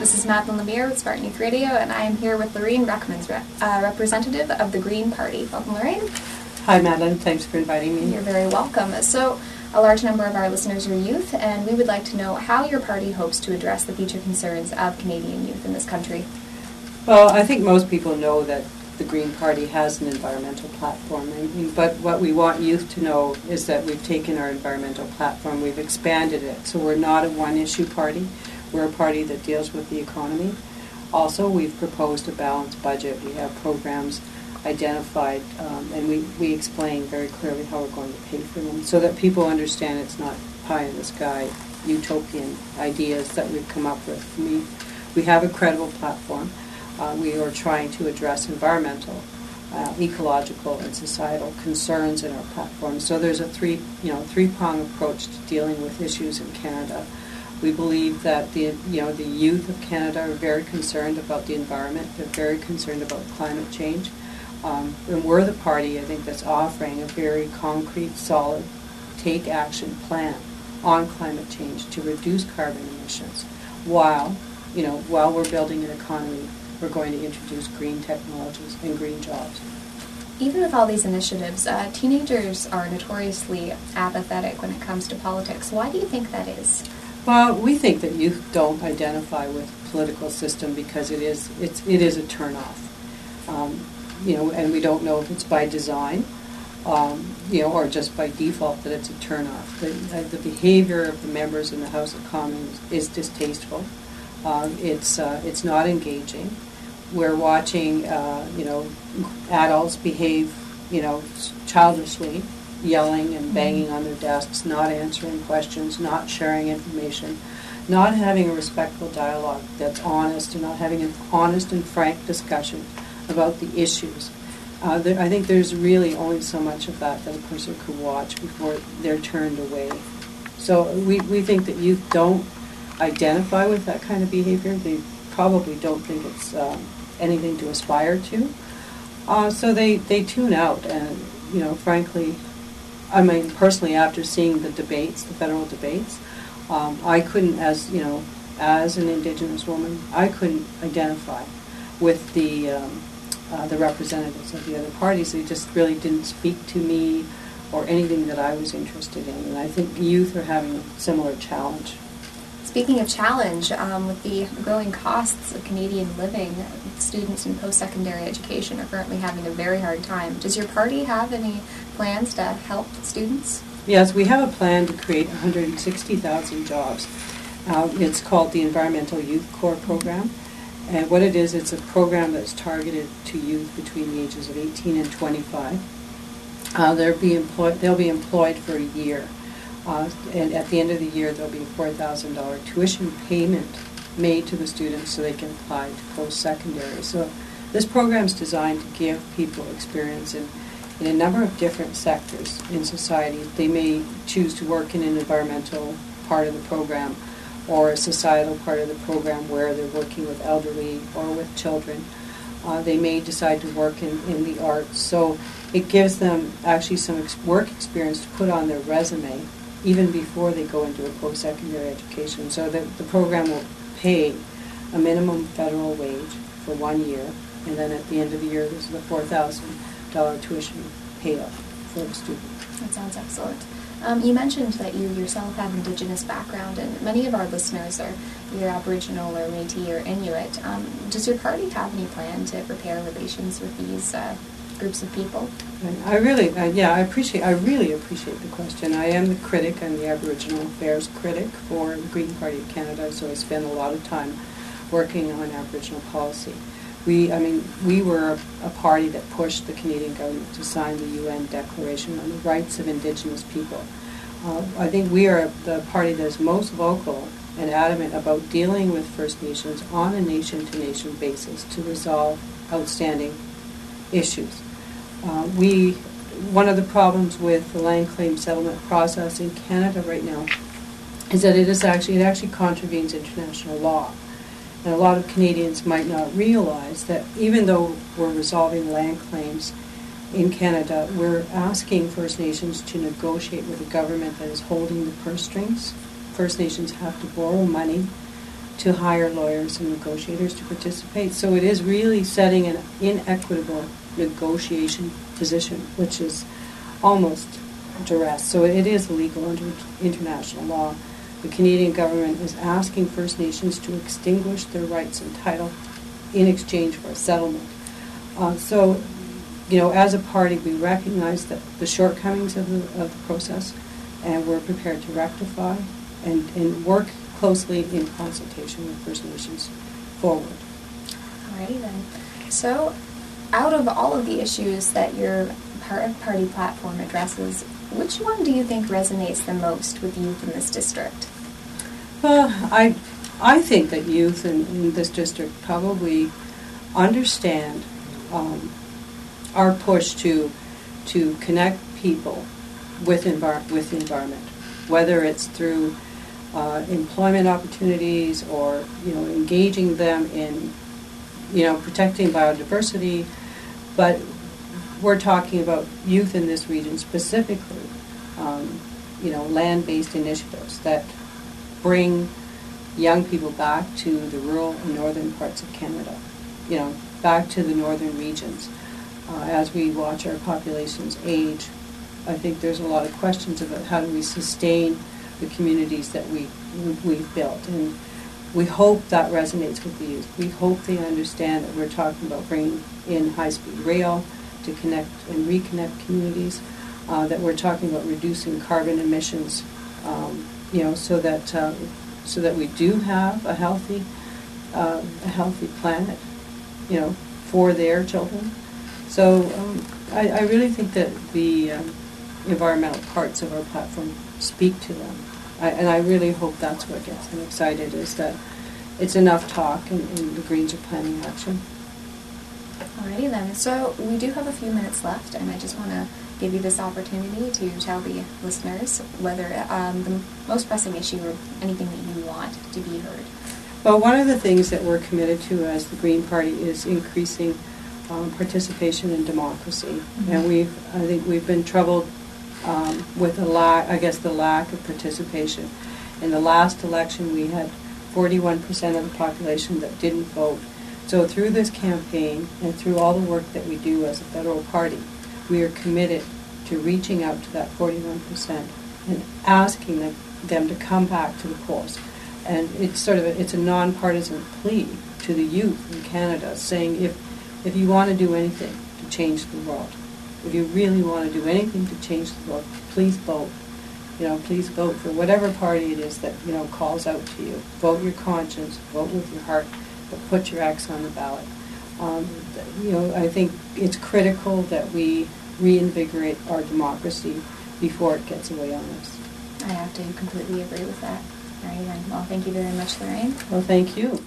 This is Madeline Lemire with Spartan Youth Radio, and I am here with Lorraine Rekmans, representative of the Green Party. Welcome, Lorraine. Hi, Madeline. Thanks for inviting me. You're very welcome. So, a large number of our listeners are youth, and we would like to know how your party hopes to address the future concerns of Canadian youth in this country. Well, I think most people know that the Green Party has an environmental platform, but what we want youth to know is that we've taken our environmental platform, we've expanded it, so we're not a one-issue party. We're a party that deals with the economy. Also, we've proposed a balanced budget. We have programs identified, and we explain very clearly how we're going to pay for them so that people understand it's not pie-in-the-sky utopian ideas that we've come up with. We have a credible platform. We are trying to address environmental, ecological, and societal concerns in our platform. So there's a three-pronged approach to dealing with issues in Canada. We believe that the youth of Canada are very concerned about the environment. They're very concerned about climate change. And we're the party, I think, that's offering a very concrete, solid, take-action plan on climate change to reduce carbon emissions while we're building an economy. We're going to introduce green technologies and green jobs. Even with all these initiatives, teenagers are notoriously apathetic when it comes to politics. Why do you think that is? Well, we think that youth don't identify with the political system because it is a turnoff. And we don't know if it's by design, or just by default that it's a turnoff. The behavior of the members in the House of Commons is distasteful. It's not engaging. We're watching, adults behave, childishly, yelling and banging on their desks, not answering questions, not sharing information, not having a respectful dialogue that's honest, and not having an honest and frank discussion about the issues. I think there's really only so much of that a person could watch before they're turned away. So we think that youth don't identify with that kind of behavior. They probably don't think it's anything to aspire to. So they tune out. And, frankly, personally, after seeing the debates, the federal debates, I couldn't, as an Indigenous woman, I couldn't identify with the representatives of the other parties. They just really didn't speak to me or anything that I was interested in. And I think youth are having a similar challenge. Speaking of challenge, with the growing costs of Canadian living, students in post-secondary education are currently having a very hard time. Does your party have any plans to help students? Yes, we have a plan to create 160,000 jobs. It's called the Environmental Youth Corps Program. And what it is, it's a program that's targeted to youth between the ages of 18 and 25. They'll be employed for a year. And at the end of the year, there'll be a $4,000 tuition payment made to the students so they can apply to post-secondary. So this program is designed to give people experience in a number of different sectors in society. They may choose to work in an environmental part of the program or a societal part of the program where they're working with elderly or with children. They may decide to work in the arts. So it gives them actually some work experience to put on their resume even before they go into a post-secondary education. So the program will pay a minimum federal wage for 1 year, and then at the end of the year, there's the $4,000 tuition payoff for the student. That sounds excellent. You mentioned that you yourself have Indigenous background, and many of our listeners are either Aboriginal or Métis or Inuit. Does your party have any plan to repair relations with these groups of people? I really appreciate the question. I am the critic. I'm the Aboriginal Affairs critic for the Green Party of Canada, so I spend a lot of time working on Aboriginal policy. We were a party that pushed the Canadian government to sign the UN Declaration on the Rights of Indigenous People. I think we are the party that is most vocal and adamant about dealing with First Nations on a nation-to-nation basis to resolve outstanding issues. One of the problems with the land claim settlement process in Canada right now is that it actually contravenes international law. And a lot of Canadians might not realize that even though we're resolving land claims in Canada, we're asking First Nations to negotiate with a government that is holding the purse strings. First Nations have to borrow money to hire lawyers and negotiators to participate. So it is really setting an inequitable negotiation position, which is almost duress. So it is illegal under international law. The Canadian government is asking First Nations to extinguish their rights and title in exchange for a settlement. So, as a party, we recognize the shortcomings of the process, and we're prepared to rectify and work closely in consultation with First Nations forward. Alrighty then. So, out of all of the issues that your party platform addresses, which one do you think resonates the most with youth in this district? Well, I think that youth in this district probably understand our push to connect people with the environment, whether it's through employment opportunities or engaging them in protecting biodiversity, but we're talking about youth in this region specifically, land-based initiatives that bring young people back to the rural and northern parts of Canada, back to the northern regions. As we watch our populations age, I think there's a lot of questions about how do we sustain the communities that we've built, and we hope that resonates with the youth. We hope they understand that we're talking about bringing in high-speed rail to connect and reconnect communities, that we're talking about reducing carbon emissions, so that we do have a healthy planet, for their children. So I really think that the environmental parts of our platform speak to them. And I really hope that's what gets them excited, is that it's enough talk and the Greens are planning action. Alrighty then. So we do have a few minutes left, and I just want to give you this opportunity to tell the listeners whether the most pressing issue or anything that you want to be heard. Well, one of the things that we're committed to as the Green Party is increasing participation in democracy. Mm-hmm. And I think we've been troubled with the lack of participation. In the last election, we had 41% of the population that didn't vote. So through this campaign and through all the work that we do as a federal party, we are committed to reaching out to that 41% and asking them to come back to the polls. And it's a nonpartisan plea to the youth in Canada, saying if you want to do anything to change the world, if you really want to do anything to change the world, please vote. Please vote for whatever party it is that calls out to you. Vote your conscience, vote with your heart, but put your X on the ballot. I think it's critical that we reinvigorate our democracy before it gets away on us. I have to completely agree with that. All right, then. Well, thank you very much, Lorraine. Well, thank you.